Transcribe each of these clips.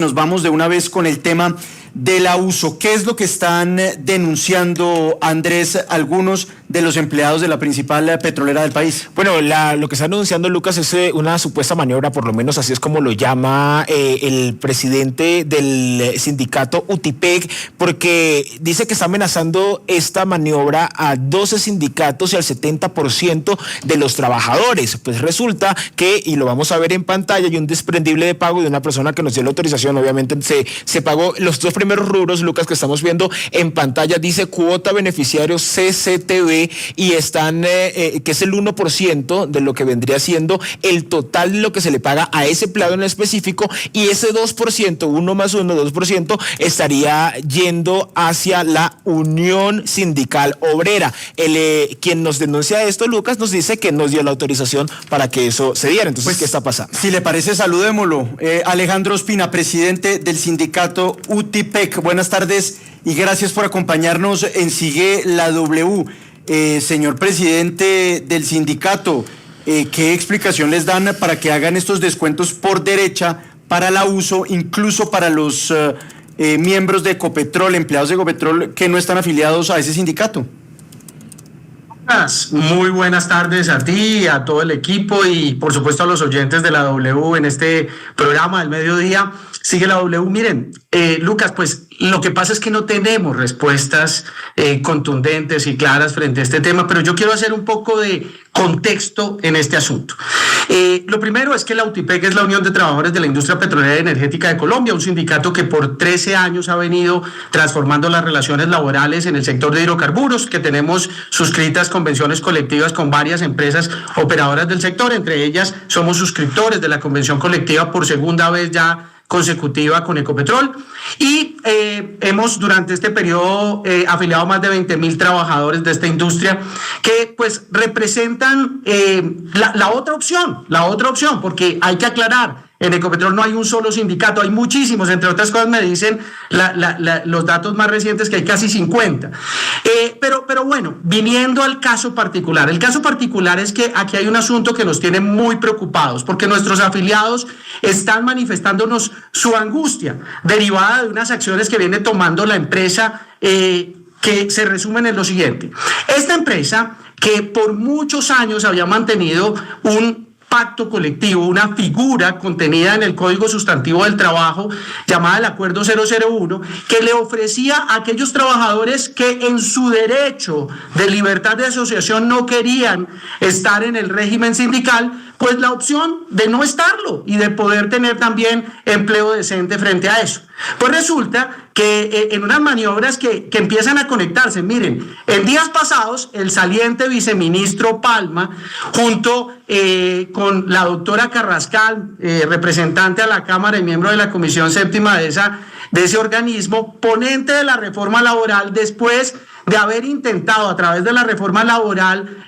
Nos vamos de una vez con el tema del abuso. ¿Qué es lo que están denunciando, Andrés, algunos de los empleados de la principal petrolera del país? Bueno, lo que están denunciando, Lucas, es una supuesta maniobra, por lo menos así es como lo llama el presidente del sindicato UTIPEC, porque dice que está amenazando esta maniobra a 12 sindicatos y al 70% de los trabajadores. Pues resulta que, y lo vamos a ver en pantalla, hay un desprendible de pago de una persona que nos dio la autorización. Obviamente se pagó los dos primeros rubros, Lucas, que estamos viendo en pantalla. Dice cuota beneficiarios CCTV y están, que es el 1% de lo que vendría siendo el total de lo que se le paga a ese empleado en específico, y ese 2%, 1 más 1, 2%, estaría yendo hacia la Unión Sindical Obrera. Quien nos denuncia esto, Lucas, nos dice que nos dio la autorización para que eso se diera. Entonces, pues, ¿qué está pasando? Si le parece, saludémoslo. Alejandro Ospina, presidente del sindicato UTIPEC. Buenas tardes y gracias por acompañarnos en Sigue la W. Señor presidente del sindicato, ¿qué explicación les dan para que hagan estos descuentos por derecha para el abuso, incluso para los miembros de Ecopetrol, empleados de Ecopetrol que no están afiliados a ese sindicato? Muy buenas tardes a ti, a todo el equipo y por supuesto a los oyentes de la W en este programa del mediodía. Sigue la W. Miren, Lucas, pues lo que pasa es que no tenemos respuestas contundentes y claras frente a este tema, pero yo quiero hacer un poco de contexto en este asunto. Lo primero es que la UTIPEC es la Unión de Trabajadores de la Industria Petrolera y Energética de Colombia, un sindicato que por 13 años ha venido transformando las relaciones laborales en el sector de hidrocarburos, que tenemos suscritas convenciones colectivas con varias empresas operadoras del sector. Entre ellas somos suscriptores de la convención colectiva por segunda vez ya consecutiva con Ecopetrol, y hemos durante este periodo afiliado más de 20,000 trabajadores de esta industria que pues representan la otra opción, porque hay que aclarar, en Ecopetrol no hay un solo sindicato, hay muchísimos. Entre otras cosas me dicen los datos más recientes que hay casi 50. Pero bueno, viniendo al caso particular. El caso particular es que aquí hay un asunto que nos tiene muy preocupados, porque nuestros afiliados están manifestándonos su angustia derivada de unas acciones que viene tomando la empresa, que se resumen en lo siguiente. Esta empresa, que por muchos años había mantenido un pacto colectivo, una figura contenida en el Código Sustantivo del Trabajo llamada el Acuerdo 001, que le ofrecía a aquellos trabajadores que en su derecho de libertad de asociación no querían estar en el régimen sindical, pues la opción de no estarlo y de poder tener también empleo decente frente a eso. Pues resulta que en unas maniobras que empiezan a conectarse, miren, en días pasados el saliente viceministro Palma, junto con la doctora Carrascal, representante a la Cámara y miembro de la Comisión Séptima de ese organismo, ponente de la reforma laboral, después de haber intentado a través de la reforma laboral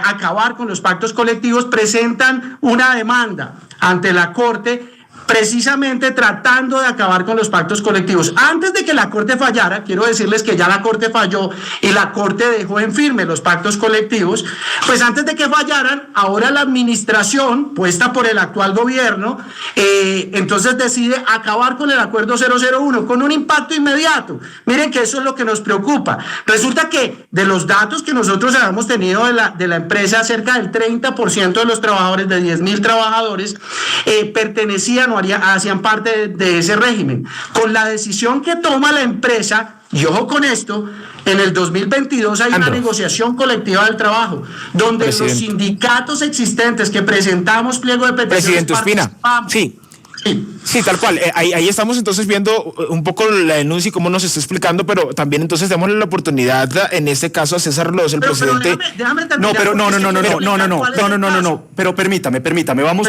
acabar con los pactos colectivos, presentan una demanda ante la Corte, precisamente tratando de acabar con los pactos colectivos. Antes de que la Corte fallara, quiero decirles que ya la Corte falló y la Corte dejó en firme los pactos colectivos. Pues antes de que fallaran, ahora la administración, puesta por el actual gobierno, entonces decide acabar con el Acuerdo 001 con un impacto inmediato. Miren que eso es lo que nos preocupa. Resulta que de los datos que nosotros habíamos tenido de la empresa, cerca del 30% de los trabajadores, de 10,000 trabajadores, pertenecían o hacían parte de ese régimen. Con la decisión que toma la empresa, y ojo con esto, en el 2022 hay una negociación colectiva del trabajo, donde los sindicatos existentes que presentamos pliego de peticiones... Presidente Ospina, sí, tal cual. Ahí estamos entonces viendo un poco la denuncia y cómo nos está explicando, pero también entonces démosle la oportunidad en este caso a César Loza, el presidente. Déjame terminar. No, pero permítame, vamos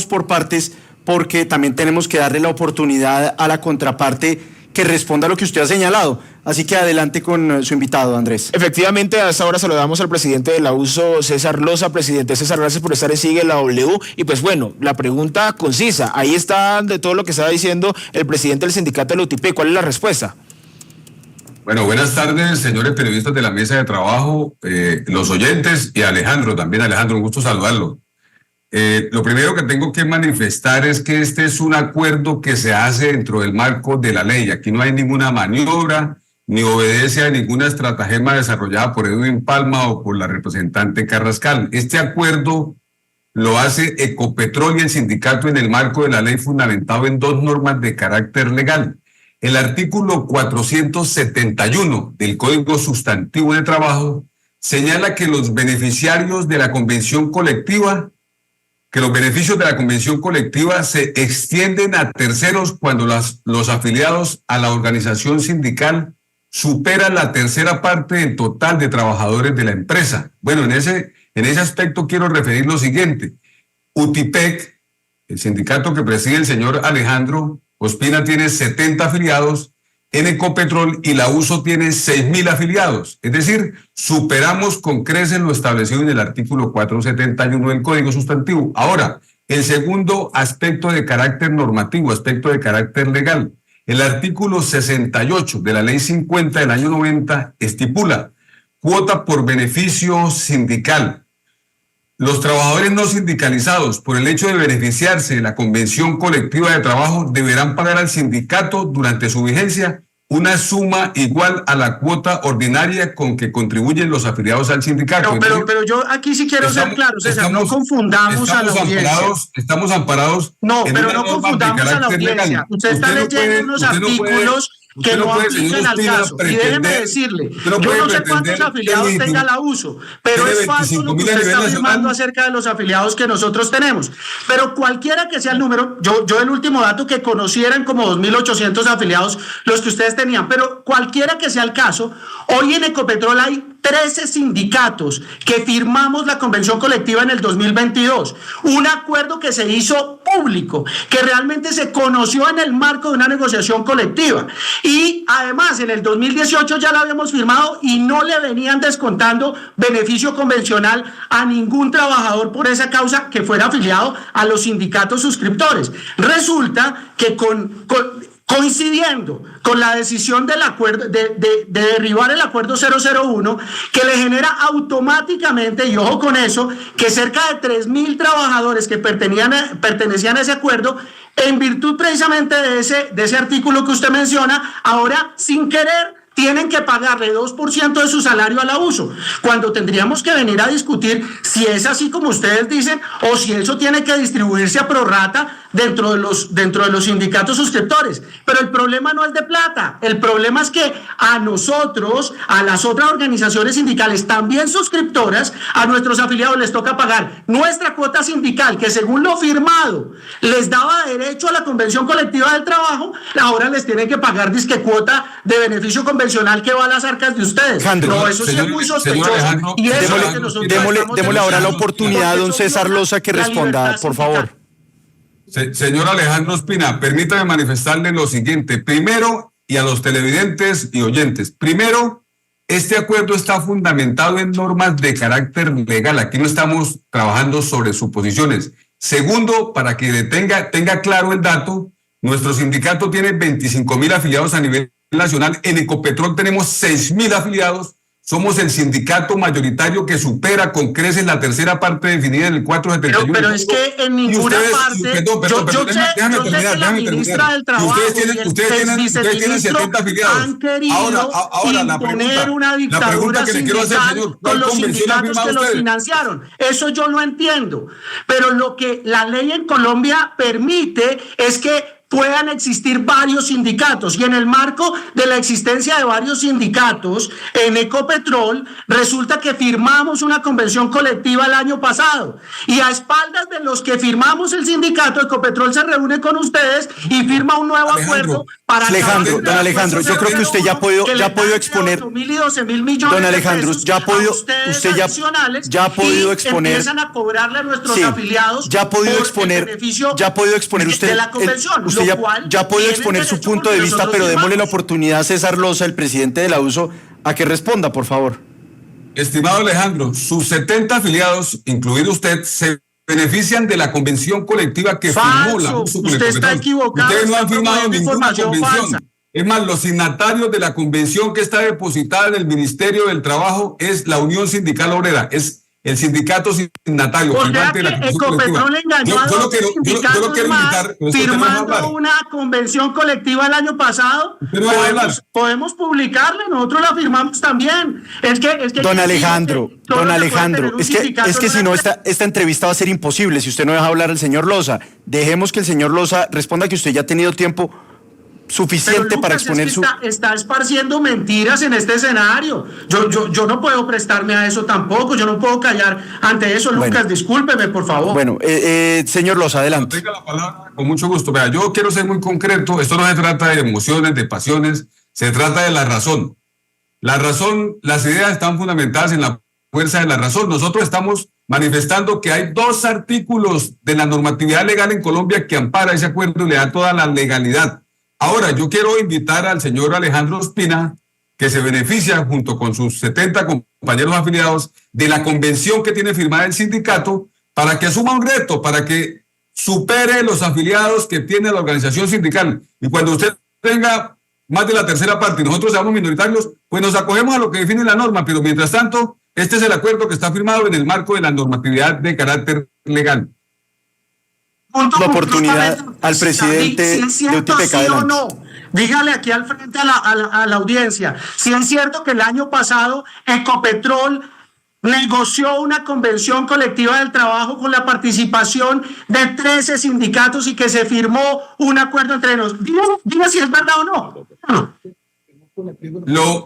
por partes, porque también tenemos que darle la oportunidad a la contraparte que responda a lo que usted ha señalado. Así que adelante con su invitado, Andrés. Efectivamente, a esta hora saludamos al presidente del abuso, César Loza. Presidente César, gracias por estar en Sigue la W. Y pues bueno, la pregunta concisa, ahí está de todo lo que estaba diciendo el presidente del sindicato de la UTIPEC. ¿Cuál es la respuesta? Bueno, buenas tardes, señores periodistas de la mesa de trabajo, los oyentes y Alejandro también. Alejandro, un gusto saludarlo. Lo primero que tengo que manifestar es que este es un acuerdo que se hace dentro del marco de la ley. Aquí no hay ninguna maniobra, ni obedece a ninguna estratagema desarrollada por Edwin Palma o por la representante Carrascal. Este acuerdo lo hace Ecopetrol y el sindicato en el marco de la ley, fundamentado en dos normas de carácter legal. El artículo 471 del Código Sustantivo de Trabajo señala que los beneficiarios de la convención colectiva, que los beneficios de la convención colectiva se extienden a terceros cuando los afiliados a la organización sindical superan la tercera parte del total de trabajadores de la empresa. Bueno, en ese aspecto quiero referir lo siguiente. UTIPEC, el sindicato que preside el señor Alejandro Ospina, tiene 70 afiliados, en Ecopetrol y la USO tiene 6.000 afiliados. Es decir, superamos con creces lo establecido en el artículo 471 del Código Sustantivo. Ahora, el segundo aspecto de carácter normativo, aspecto de carácter legal. El artículo 68 de la Ley 50 del año 90 estipula cuota por beneficio sindical. Los trabajadores no sindicalizados, por el hecho de beneficiarse de la convención colectiva de trabajo, deberán pagar al sindicato durante su vigencia una suma igual a la cuota ordinaria con que contribuyen los afiliados al sindicato. Pero yo aquí sí quiero ser claro, César, no confundamos a la audiencia. Estamos amparados. No, pero no confundamos a la audiencia. Legal. Usted está leyendo unos artículos que no aplican al caso. Y déjeme decirle, yo no sé cuántos afiliados tenga la USO, pero es falso lo que usted está afirmando acerca de los afiliados que nosotros tenemos. Pero cualquiera que sea el número, yo el último dato que conocí eran como 2.800 afiliados los que ustedes tenían, pero cualquiera que sea el caso, hoy en Ecopetrol hay 13 sindicatos que firmamos la convención colectiva en el 2022, un acuerdo que se hizo público, que realmente se conoció en el marco de una negociación colectiva, y además en el 2018 ya la habíamos firmado y no le venían descontando beneficio convencional a ningún trabajador por esa causa que fuera afiliado a los sindicatos suscriptores. Resulta que coincidiendo con la decisión del acuerdo de derribar el acuerdo 001, que le genera automáticamente, y ojo con eso, que cerca de 3.000 trabajadores que pertenecían a ese acuerdo, en virtud precisamente de ese artículo que usted menciona, ahora sin querer tienen que pagarle 2% de su salario a la USO, cuando tendríamos que venir a discutir si es así como ustedes dicen o si eso tiene que distribuirse a prorrata dentro de los sindicatos suscriptores. Pero el problema no es de plata, el problema es que a nosotros, a las otras organizaciones sindicales también suscriptoras, a nuestros afiliados les toca pagar nuestra cuota sindical, que según lo firmado les daba derecho a la convención colectiva del trabajo, ahora les tienen que pagar disque cuota de beneficio convencional que va a las arcas de ustedes. No, eso sí es muy sospechoso. Y eso es lo que nosotros démosle ahora la oportunidad a don César Loza que responda, por favor. Señor Alejandro Ospina, permítame manifestarle lo siguiente. Primero, y a los televidentes y oyentes, primero, este acuerdo está fundamentado en normas de carácter legal. Aquí no estamos trabajando sobre suposiciones. Segundo, para que tenga claro el dato, nuestro sindicato tiene 25.000 afiliados a nivel nacional. En Ecopetrol tenemos 6.000 afiliados. Somos el sindicato mayoritario que supera con creces la tercera parte definida en el 471. Pero es que en ninguna parte. Déjame terminar. Ustedes tienen 70 afiliados. Han querido imponer una dictadura sindical con los sindicatos que los financiaron. Eso yo no entiendo. Pero lo que la ley en Colombia permite es que puedan existir varios sindicatos, y en el marco de la existencia de varios sindicatos en Ecopetrol resulta que firmamos una convención colectiva el año pasado, y a espaldas de los que firmamos el sindicato, Ecopetrol se reúne con ustedes y firma un nuevo acuerdo para don Alejandro, yo creo que usted ya ha podido exponer. 8.000 y 12.000 millones don Alejandro, de pesos usted ya ha podido exponer. Empiezan a cobrarle a nuestros afiliados. Ya ha podido exponer usted de la convención. Usted ya ha podido exponer su punto de vista, pero démosle la oportunidad a César Loza, el presidente de la USO, a que responda, por favor. Estimado Alejandro, sus 70 afiliados, incluido usted, se benefician de la convención colectiva que firmó la USO. Usted está equivocado. Ustedes no han firmado ninguna convención. Falsa. Es más, los signatarios de la convención que está depositada en el Ministerio del Trabajo es la Unión Sindical Obrera. Es el sindicato signatario, O sea firmante de la que convención Ecopetrol colectiva. engañó a Yo lo 12 quiero sindicatos invitar, más, pero usted no deja firmando hablar. una convención colectiva el año pasado. Usted no deja hablar. Podemos publicarla, nosotros la firmamos también. Es que Don Alejandro, es que si no, esta entrevista va a ser imposible si usted no deja hablar al señor Loza. Dejemos que el señor Loza responda, que usted ya ha tenido tiempo suficiente Lucas, para exponer es que está esparciendo mentiras en este escenario. Yo no puedo prestarme a eso tampoco, yo no puedo callar ante eso. Lucas, Bueno, discúlpeme, por favor. Bueno, señor Loza, adelante. Tenga la palabra con mucho gusto. Vea, yo quiero ser muy concreto. Esto no se trata de emociones, de pasiones, se trata de la razón. La razón, las ideas están fundamentadas en la fuerza de la razón. Nosotros estamos manifestando que hay 2 artículos de la normatividad legal en Colombia que ampara ese acuerdo y le da toda la legalidad. Ahora, yo quiero invitar al señor Alejandro Ospina, que se beneficia junto con sus 70 compañeros afiliados de la convención que tiene firmada el sindicato, para que asuma un reto, para que supere los afiliados que tiene la organización sindical. Y cuando usted tenga más de la tercera parte y nosotros seamos minoritarios, pues nos acogemos a lo que define la norma, pero mientras tanto, este es el acuerdo que está firmado en el marco de la normatividad de carácter legal. La oportunidad al presidente si es de cierto, UTIPEC, sí o adelante. no. Dígale aquí al frente a la audiencia, si es cierto que el año pasado Ecopetrol negoció una convención colectiva del trabajo con la participación de 13 sindicatos y que se firmó un acuerdo entre ellos. Diga si es verdad o no.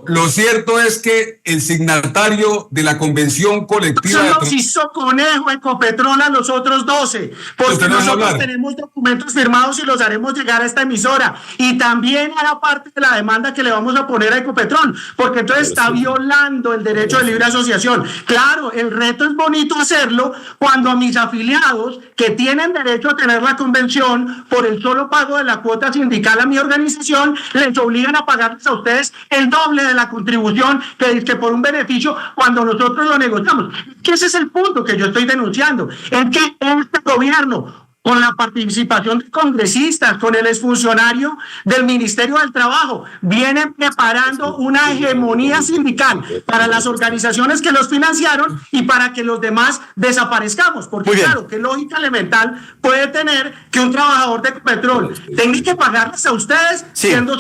Lo cierto es que el signatario de la convención colectiva... Eso nos hizo conejo Ecopetrol a los otros 12, porque nosotros tenemos documentos firmados y los haremos llegar a esta emisora. Y también hará parte de la demanda que le vamos a poner a Ecopetrol, porque entonces está violando el derecho de libre asociación. Claro, el reto es bonito hacerlo cuando a mis afiliados que tienen derecho a tener la convención por el solo pago de la cuota sindical a mi organización, les obligan a pagarles a ustedes el doble de la contribución que por un beneficio cuando nosotros lo negociamos. Que ese es el punto que yo estoy denunciando, es que este gobierno, con la participación de congresistas, con el exfuncionario del Ministerio del Trabajo, vienen preparando una hegemonía sindical para las organizaciones que los financiaron y para que los demás desaparezcamos. Porque claro, ¿qué lógica elemental puede tener que un trabajador de Ecopetrol tenga que pagarles a ustedes siendo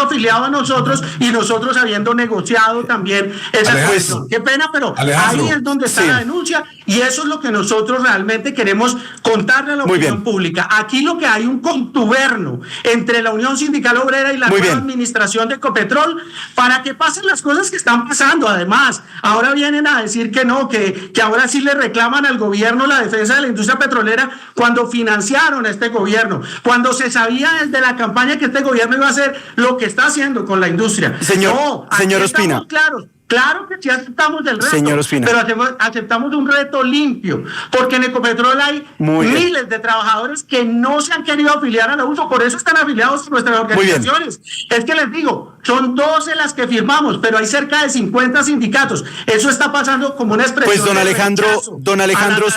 afiliado a nosotros y nosotros habiendo negociado también esa cuestión? Qué pena, pero ahí es donde está la denuncia y eso es lo que nosotros realmente queremos contarle a la opinión pública. Aquí lo que hay un contuberno entre la Unión Sindical Obrera y la nueva administración de Ecopetrol para que pasen las cosas que están pasando. Además, ahora vienen a decir que no, que ahora sí le reclaman al gobierno la defensa de la industria petrolera cuando financiaron a este gobierno, cuando se sabía desde la campaña que este gobierno iba a hacer lo que está haciendo con la industria. Señor Ospina. Claro que sí aceptamos el reto, señor Ospina, pero aceptamos un reto limpio, porque en Ecopetrol hay miles de trabajadores que no se han querido afiliar a la USO, por eso están afiliados a nuestras organizaciones. Es que les digo, son 12 las que firmamos, pero hay cerca de 50 sindicatos. Eso está pasando como una expresión. Pues don Alejandro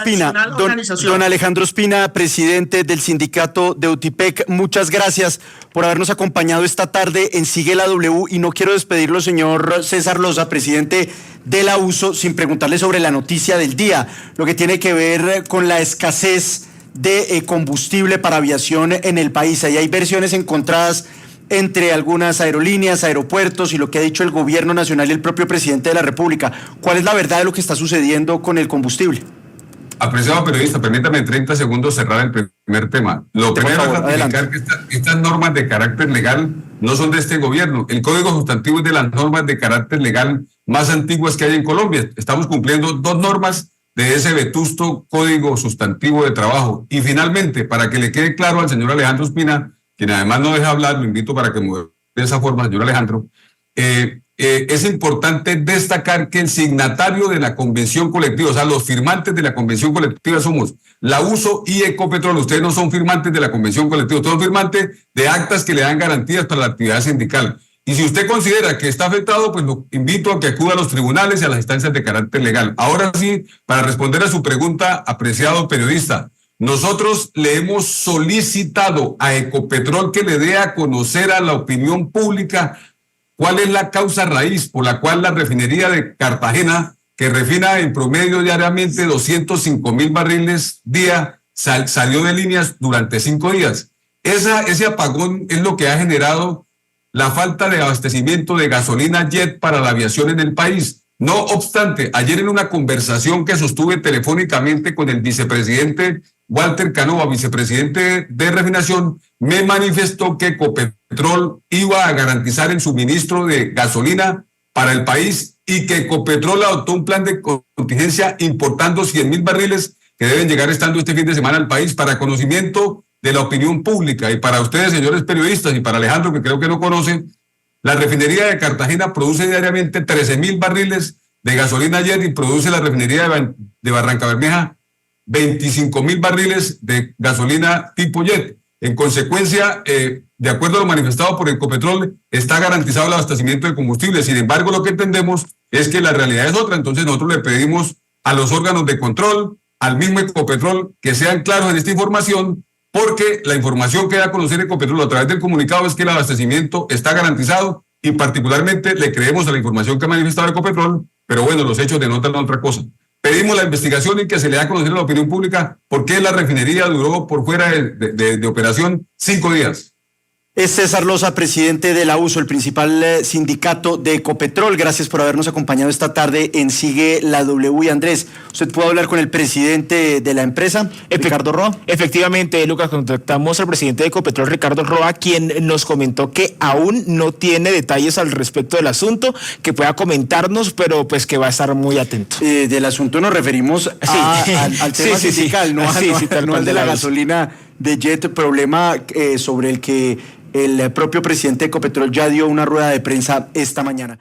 Ospina, presidente del sindicato de UTIPEC, muchas gracias por habernos acompañado esta tarde en Sigue la W, y no quiero despedirlo, señor César Loza, presidente de la USO, sin preguntarle sobre la noticia del día, lo que tiene que ver con la escasez de combustible para aviación en el país. Ahí hay versiones encontradas entre algunas aerolíneas, aeropuertos y lo que ha dicho el gobierno nacional y el propio presidente de la República. ¿Cuál es la verdad de lo que está sucediendo con el combustible? Apreciado periodista, permítame en 30 segundos cerrar el primer tema. Lo primero es ratificar que estas normas de carácter legal no son de este gobierno. El Código Sustantivo es de las normas de carácter legal más antiguas que hay en Colombia. Estamos cumpliendo 2 normas de ese vetusto Código Sustantivo de Trabajo. Y finalmente, para que le quede claro al señor Alejandro Ospina, quien además no deja hablar, lo invito para que me de esa forma, señor Alejandro, es importante destacar que el signatario de la convención colectiva, o sea, los firmantes de la convención colectiva somos la USO y Ecopetrol. Ustedes no son firmantes de la convención colectiva, ustedes son firmantes de actas que le dan garantías para la actividad sindical. Y si usted considera que está afectado, pues lo invito a que acuda a los tribunales y a las instancias de carácter legal. Ahora sí, para responder a su pregunta, apreciado periodista, nosotros le hemos solicitado a Ecopetrol que le dé a conocer a la opinión pública cuál es la causa raíz por la cual la refinería de Cartagena, que refina en promedio diariamente 205.000 barriles día, salió de líneas durante 5 días. Ese apagón es lo que ha generado la falta de abastecimiento de gasolina jet para la aviación en el país. No obstante, ayer en una conversación que sostuve telefónicamente con el vicepresidente Walter Canova, vicepresidente de refinación, me manifestó que Ecopetrol iba a garantizar el suministro de gasolina para el país y que Ecopetrol adoptó un plan de contingencia importando 100.000 barriles que deben llegar estando este fin de semana al país para conocimiento de la opinión pública. Y para ustedes, señores periodistas, y para Alejandro, que creo que no conoce, la refinería de Cartagena produce diariamente 13.000 barriles de gasolina jet y produce la refinería de Barrancabermeja 25.000 barriles de gasolina tipo jet. En consecuencia, de acuerdo a lo manifestado por Ecopetrol, está garantizado el abastecimiento de combustible. Sin embargo, lo que entendemos es que la realidad es otra. Entonces nosotros le pedimos a los órganos de control, al mismo Ecopetrol, que sean claros en esta información, porque la información que da a conocer Ecopetrol a través del comunicado es que el abastecimiento está garantizado y particularmente le creemos a la información que ha manifestado Ecopetrol, pero bueno, los hechos denotan otra cosa. Pedimos la investigación y que se le dé a conocer a la opinión pública por qué la refinería duró por fuera de operación 5 días. Es César Loza, presidente de la USO, el principal sindicato de Ecopetrol. Gracias por habernos acompañado esta tarde en Sigue la W. Y Andrés, ¿usted pudo hablar con el presidente de la empresa, Ricardo Roa? Efectivamente, Lucas, contactamos al presidente de Ecopetrol, Ricardo Roa, quien nos comentó que aún no tiene detalles al respecto del asunto, que pueda comentarnos, pero pues que va a estar muy atento. Del asunto nos referimos al tema sindical, no al de la gasolina de jet, problema sobre el que el propio presidente de Ecopetrol ya dio una rueda de prensa esta mañana.